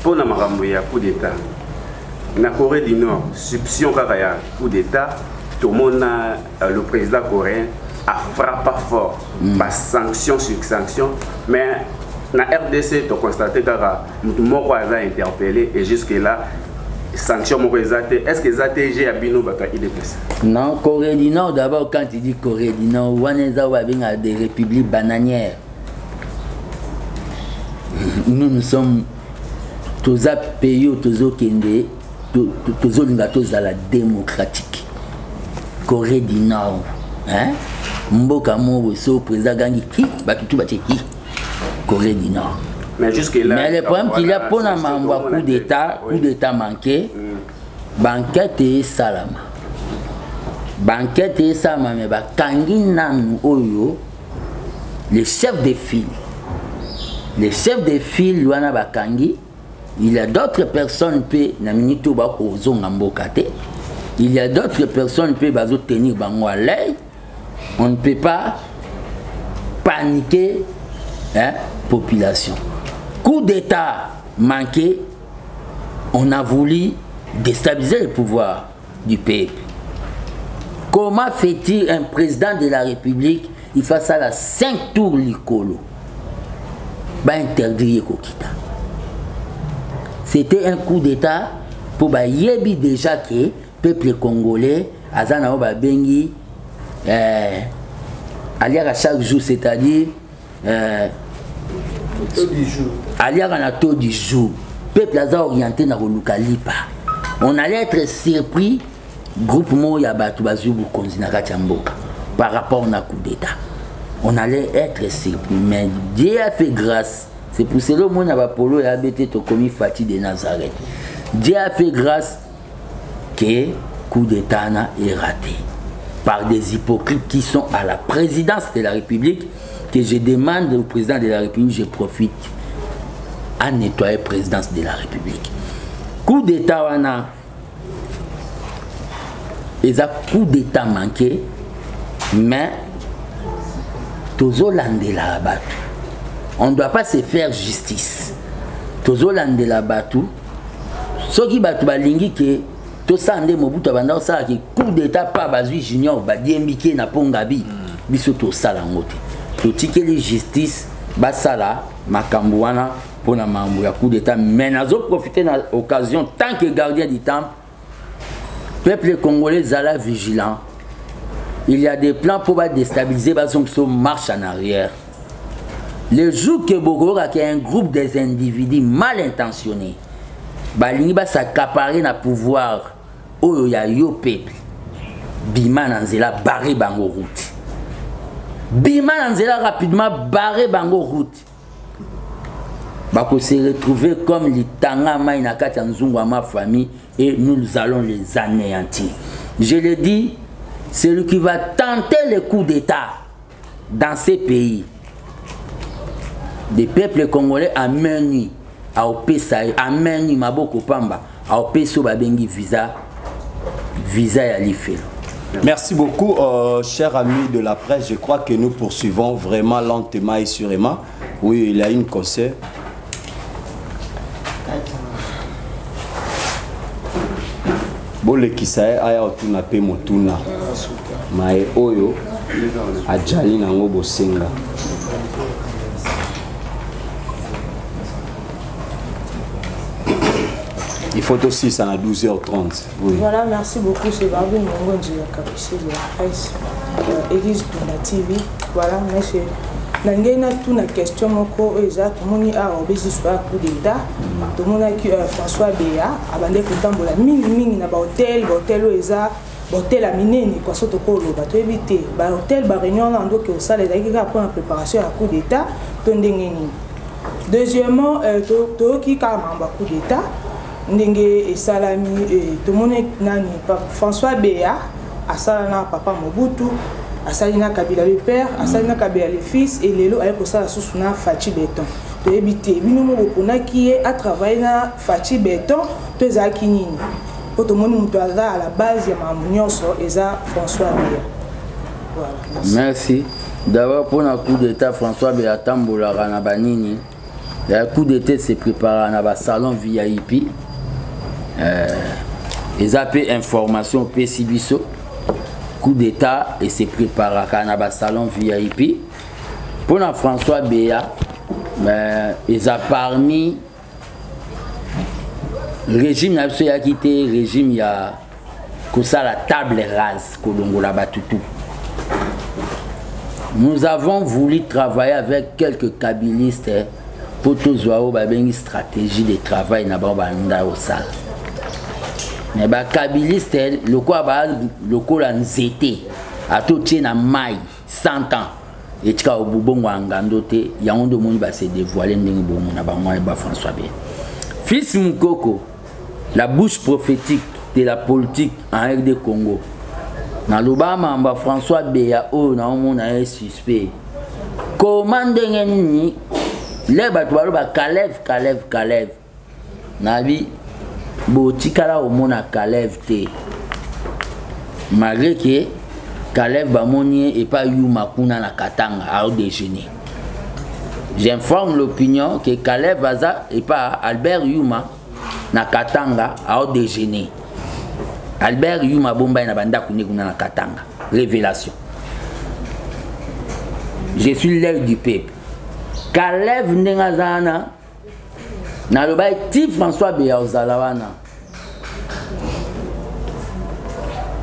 Pour la coup d'État, la Corée du Nord, substitution coup d'État, tout le monde, le président coréen a frappé fort, par sanction sur sanction, mais la RDC, tu as constaté que tout le monde a interpellé et jusque-là, sanction est-ce que ZTG a bien IDPS? Non, Corée du Nord, d'abord quand tu dis Corée du Nord, on a des républiques bananières. Nous sommes tous les pays, tous la démocratique. Corée du Nord. Mboka Moro, so président Gangi, Corée du Nord. Mais jusque-là. Mais le problème qu'il y a pour un coup d'État manqué, banquette et salama. Banquette et salama, mais Kanginan Oyo, les chefs de file. Les chefs de file, Luana Bakangi, il y a d'autres personnes qui il y a d'autres personnes qui peuvent tenir à l'œil. On ne peut pas paniquer la population. Coup d'État manqué, on a voulu déstabiliser le pouvoir du peuple. Comment fait-il un président de la République, il fait ça à 5 tours l'icolo? Interdire Kokita. C'était un coup d'État pour Yebi déjà que le peuple congolais, Azana Bengi, aller à chaque jour, c'est-à-dire aller à la taux du jour. Le peuple a orienté dans le Lukalipa. On allait être surpris, groupement Yabatu Bazubu Konzinaka Tchamboka, par rapport au coup d'État. On allait être surpris, mais Dieu a fait grâce. C'est pour cela que mon Abapolo a été commis Fatih de Nazareth. Dieu a fait grâce que le coup d'État est raté par des hypocrites qui sont à la présidence de la République, que je demande au président de la République, je profite à nettoyer la présidence de la République. coup d'état wana eza coup d'état manqué mais tozolandela batu on ne doit pas se faire justice tozolandela batu soki batu balingi ke tosande Mobutu abanda osala ke coup d'état pa bazwi junior badiembike na pongabi biso tosala ngo te totikeli justice basala makambo wana pona mambo ya coup d'état mais nazo profiter na occasion tant que gardien du temple peuple congolais zala vigilant il y a des plans pour déstabiliser bazongso marche en arrière le jour que Bogora qui est un groupe des individus mal intentionnés balingi ba s'accaparer na pouvoir oyo ya yo peuple bima na nzela barrer bango route bima na nzela rapidement barrer bango route bako se retrouver comme litanga mai na kati ya nzungu ma famille et nous allons les anéantir. Je le dis, celui qui va tenter le coup d'état dans ces pays des peuples congolais à main nue à opesa à main nue maboko pamba à opeso babengi visa ya lifelo. Merci beaucoup, chers amis de la presse. Je crois que nous poursuivons vraiment lentement et sûrement. Oui, il y a une concert. Bole kisae aya otuna pe motuna. Mae oyo ajali nango bosenga. Il faut aussi, ça à 12h30. Oui. Voilà, merci beaucoup. C'est Babu Mongonji, la capitaine de la presse, Élise Punda TV. Voilà, monsieur. Nangena tout na question moko eza tomoni a obési soit coup d'état tomona ki François Béa abandé ko tambola mingi na ba hôtel eza hôtel a minene kwa soto ko lo bato éviter ba hôtel ba réunion na ndo ke au salle ezaki ka pour la préparation à coup d'état to ndengeni. Deuxièmement to ki ka mamba coup d'état ndenge esalami tomona nani François Béa asala na papa Mobutu Asalina Kabila le père, Asalina Kabila le fils et Lelo avec ça sous-na Fachi Béton. To éviter binomo bopona qui est à travailler na Fachi Béton to ezaki nini. Po to moni mutu à la base ya mamunyoso eza François Béa. Voilà. Merci. D'abord pour un coup d'état François Béa tambola na banini. Le coup d'état se prépare na ba salon VIP. Ezapé information PCBiso. Coup d'état et se prépare à salon VIP. Pour François Béa, ils ont parmi le régime qui a quitté le régime, il y a la table rase, nous avons voulu travailler avec quelques kabilistes pour tous une stratégie de travail dans au salle. Mais les kabilistes, le quoi la nzete, à tout tient à maille, 100 ans. Et tu as au boubon ou en gandote, il y a un de monde qui se dévoiler dans François Béa. Fils Moukoko, la bouche prophétique de la politique en RD Congo. Dans l'Obama, François Béa, oh, na on a un suspect. Comment les batoualos Kalev. Nabi. Botikala au mona Kalev te malgré que Kalev Bamonier et pas Yuma Kuna na Katanga à déjeuner. J'informe l'opinion que Kalev Vaza et pas Albert Yuma na Katanga à déjeuner. Albert Yuma Bomba na banda kuna na Katanga. Révélation. Je suis l'œil du peuple. Kalev Ndengazana na le bail ti François Béa Ozalawana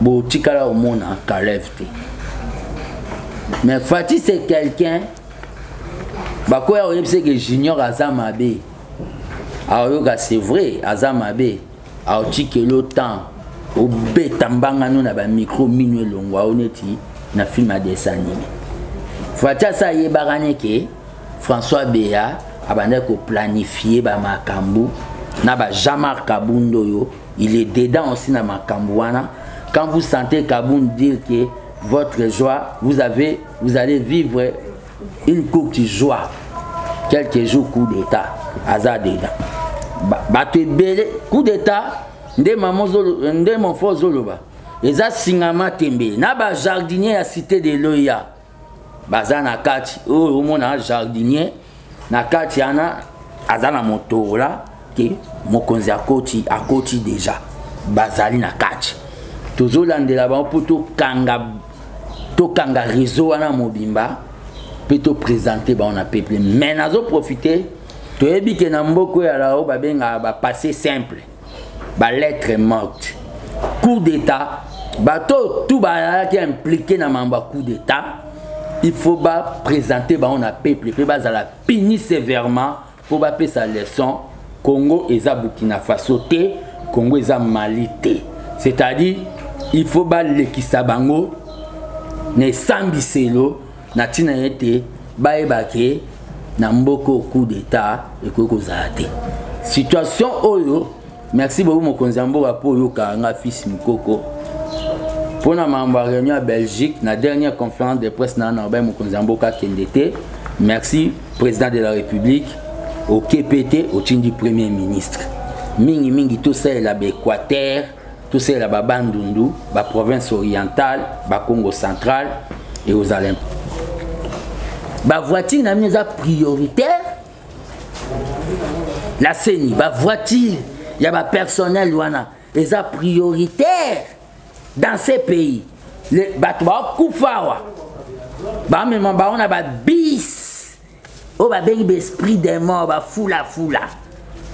bo tikala au monde en Kalev te mais Fati c'est quelqu'un bako ya oyebse que junior Azamabe ayoka c'est vrai Azamabe a tikelo temps au betambanga no na ba micro minuit longwa oneti na film à dessin animé Fati ça yebarane ke François Béa abandé ko planifier ba makambu na ba Jamar Kabundo yo il est dedans aussi na makambu wana quand vous sentez Kabound dire que votre joie vous allez vivre une courte joie quelques jours coup d'état hasard dedans bato ebele coup d'état nde mon fo zoloba eza singama tembe na ba jardinier ya cité de Loya baza na kati oyo omona jardinier na kati ana aza na motola ke mokonzi akoti déjà bazali na kati tozolandela bango mpo tokanga réseau wana mobimba mpe toprésente bango na peuple mais nazoprofite toyebi ke na mboka oyo ala oyo babengaka bapassé simple balettre morte coup d'état bato tout bazalaki impliqué na mambo ya coup d'état il faut présenter bango na peuple mpe bazala puni sévèrement mpo bapesa leçon Congo eza Burkina Faso te Congo eza Mali te c'est-à-dire il faut balekisa bango ne sambiselo na tina ete bayebake na mboko coup d'état ekoki kozala te situation oyo merci beaucoup mokonzi ya mboka mpo oyoka nga fils Mukoko mpona mambo ya réunion ya Belgique na dernière conférence de presse na baye mokonzi ya mboka akende te merci président de la République au KPT au tindi premier ministre mingi tosalela baéquateur tosalela babandundu baprovince orientale bacongo central et aux Olympiques voiture na mine eza prioritaire la CENI voiture ya personnel wana eza prioritaire dans ces pays bato bakufawa bamema baona bis oyo babengi baesprit des morts bafula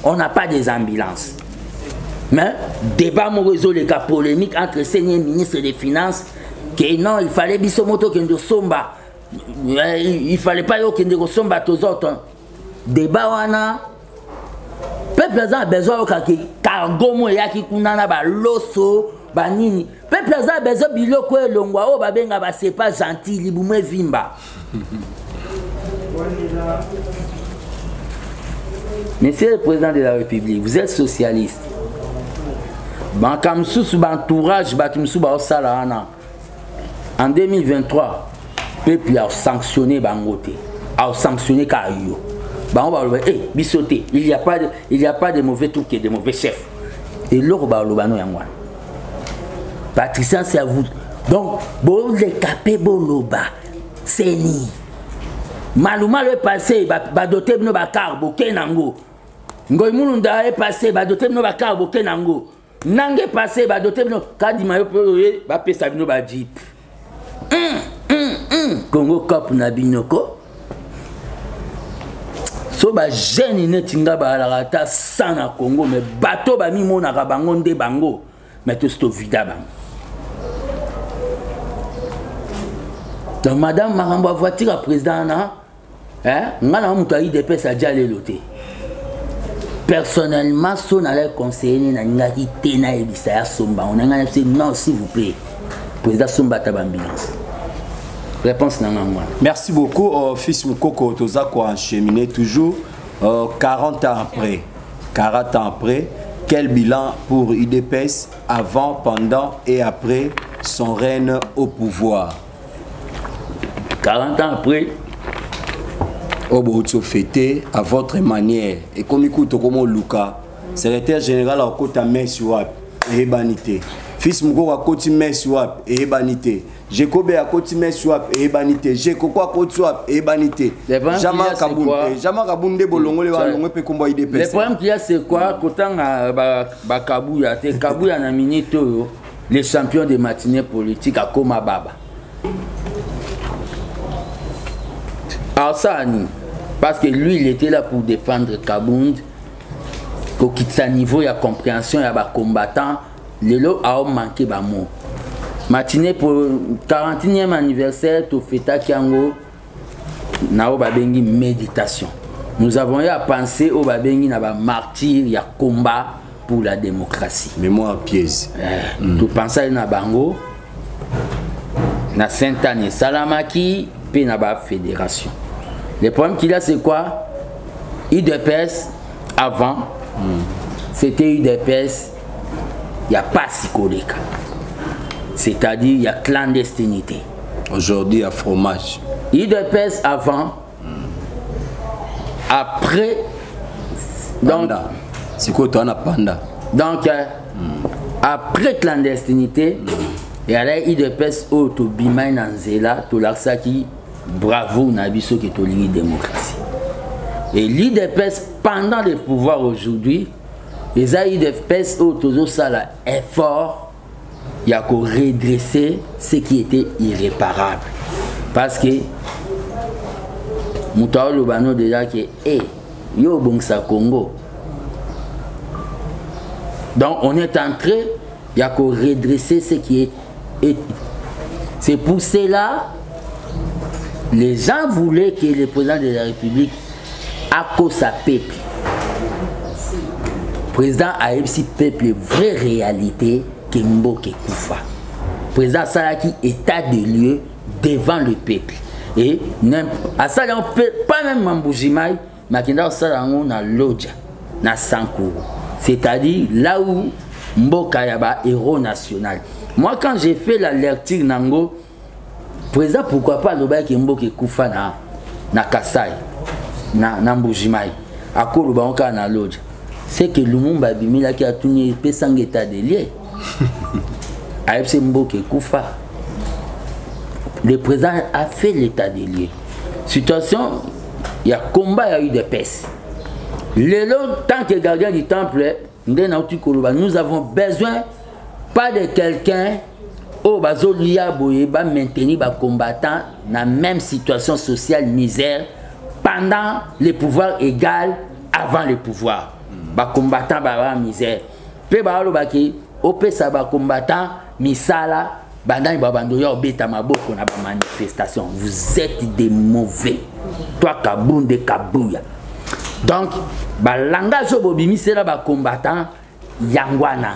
on n'a pas des ambulances mais débat moko ezoleka polémique entre senior ministre des finances que non il fallait biso moto kende somba il fallait pas yo kende kosomba tozoto débat wana peuple a besoin de cargo mo yaki kuna na baloso banini peuple a besoin biloko elongwa o babenga ba c'est pas gentil libumu vimba. Monsieur le président de la République, vous êtes socialiste. Bankamsous bantourage batumsou ba osala ana. En 2023, peuple a sanctionné bangote, a sanctionné Kayo. Bah on va le dire, bisoté, il n'y a pas de mauvais trucs et de mauvais chefs. Et l'or bah le bano yangwa. Patricia c'est à vous. Donc bon les capé boloba, seni. Maluma le passé bah doté no ba carbo kenango. Ngoy mulunda est passé bah doté no ba carbo kenango. Nange passé bah doté no kadima yo ba pesa bino ba jeep. Congo Cup na binoko. So ba jeune netinga ba la ta sana Congo mais bateau ba mi mona ka bango nde bango mais tout sto vida bango. Donc madame Marambo voiture président na ngana muto IDP sa diale loté. Personnellement son allait conseiller na ngaki tena ebisa ya somba on ngana dit non s'il vous plaît président somba tabambulance. Réponse non. Merci beaucoup, fils Mukoko Tozako encheminé toujours 40 ans après. 40 ans après, quel bilan pour UDPS avant, pendant et après son règne au pouvoir? 40 ans après, Oboutso fêté à votre manière. Et comme écoute, comme Luka, secrétaire général à Kota Meswap et Banité. Fils Mukoko à Koti Meswap et Banité. Jekobe à côté Meswap et Banité. Jekoko à côté Swap et Banité. Jamais Kabunde Bolongo le Walongo pe combat IDP. Le problème qu'il y a c'est quoi? Quand ba Kabouya, te Kabouya na minito les champions de matinée politique à Koma Baba. Alors ça parce que lui il était là pour défendre Kabound. Qu'au quitte sa niveau il y a compréhension il y a ba combattant les lots a manqué ba mot. Matinée pour 41e anniversaire, au Feta Kiango, na babengi méditation. Nous avons eu à penser au babengi na ba martyr, il y a combat pour la démocratie. Mémoire pièce. Tout penser na bango, na Sainte-Anne Salamaki, puis na ba fédération. Le problème qu'il y a c'est quoi? UDPS avant, c'était UDPS, il n'y a pas Sikoleka. C'est-à-dire il y a clandestinité. Aujourd'hui, il y a fromage. UDPS avant, après, donc C'est quoi toi, panda? Donc, après clandestinité, il y a l'IDPS au Tobima Nanzela, Tolaksaki, bravo, Nabiso qui est au démocratie. Et l'IDPS, pendant le pouvoir aujourd'hui, les IDPS au Tozo Sala effort, il y a qu'à redresser ce qui était irréparable. Parce que, Moutao Lobano déjà qui est, yo Bongsa Congo. Donc on est entré, il y a qu'à redresser ce qui est. C'est pour cela, les gens voulaient que le président de la République accorde sa peuple. Le président a eu si peuple vraie réalité que Mboke Koufa. Le président Salaki état de lieu devant le peuple. Et à ça, on peut pas même Mamboujimaï, mais qui on a Lodja, na Sankourou. C'est-à-dire là où Mboka Yaba héros national. Moi, quand j'ai fait la lecture Nango, président, pourquoi pas le bail qui Mboka Koufa na Kasai, na Mboujimai, à Kolobanka na Lodja. C'est que Lumumba Bimila qui a tourné sans état de lieu. AFC Mboka Koufa. Le président a fait l'état des lieux. Situation, il y a combat, il y a eu des pestes. Tant que gardien du temple, nous avons besoin pas de quelqu'un au maintenir les combattants dans la même situation sociale misère pendant le pouvoir égal avant le pouvoir. Les combattants misère. Puis les combattants misala. Manifestation. Vous êtes des mauvais. Toi, Kaboun de Kabouya. Donc, le langage de c'est là combattant Yangwana.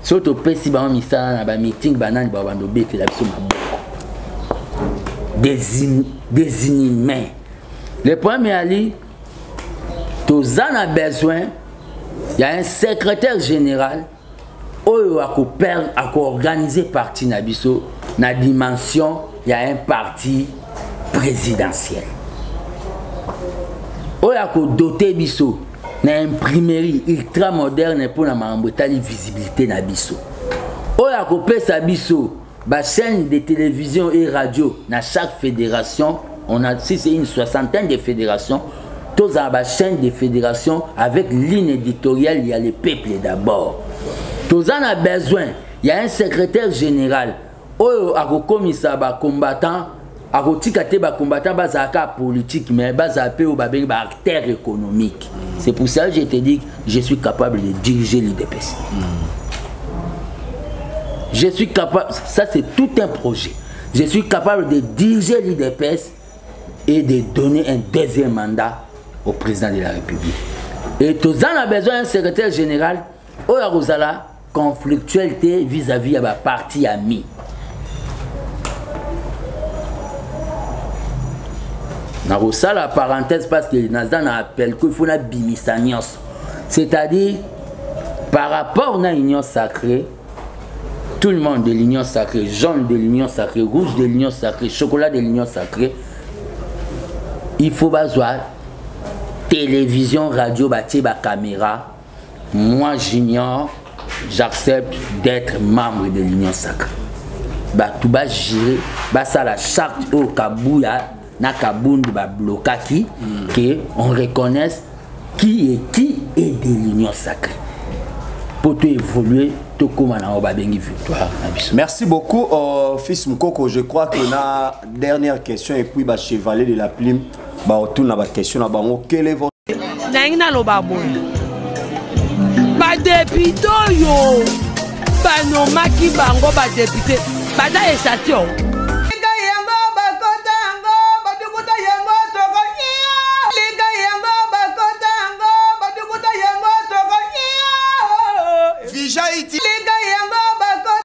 Surtout, si vous avez un meeting, des inhumains. Le premier ali, tous en a besoin. Il y a un secrétaire général. Oyo a organisé parti Nabiso, na dimension, il y a un parti présidentiel. Oyo a doté Biso, na imprimerie ultra moderne pour la marambotali visibilité Nabiso. Oyo a pesa Biso, ba chaîne de télévision et radio, na chaque fédération, on a si c'est une soixantaine de fédérations, tous à la chaîne de fédérations avec ligne éditoriale, il y a le peuple d'abord. Tous en a besoin. Il y a un secrétaire général. Oyo a commissaire ba combattant, a tikate ba combattant bazaka politique mais bazapé au babé ba acteur économique. C'est pour ça que je te dis que je suis capable de diriger l'IDPS. Je suis capable, ça c'est tout un projet. Je suis capable de diriger l'IDPS et de donner un deuxième mandat au président de la République. Et tous en a besoin d'un secrétaire général. Oyo Rosala conflictualité vis-à-vis de la partie amie. Dans la parenthèse parce que Nazan appelle qu'il faut la bimisanios. C'est-à-dire, par rapport à l'union sacrée, tout le monde de l'union sacrée, jaune de l'union sacrée, rouge de l'union sacrée, chocolat de l'union sacrée, il faut avoir télévision, radio, caméra. Moi, j'ignore. J'accepte d'être membre de l'Union sacrée. Tout va gérer, ça la charte au Kabouya, na Kabound ba blokaki, que on reconnaisse qui est de l'Union sacrée. Pour tout évoluer, tout comme on va bien victoire. Merci beaucoup, fils Mukoko. Je crois que la dernière question et puis chevalier de la plume, autour de la question, quel est votre député yo banomaki bango ba député bada esation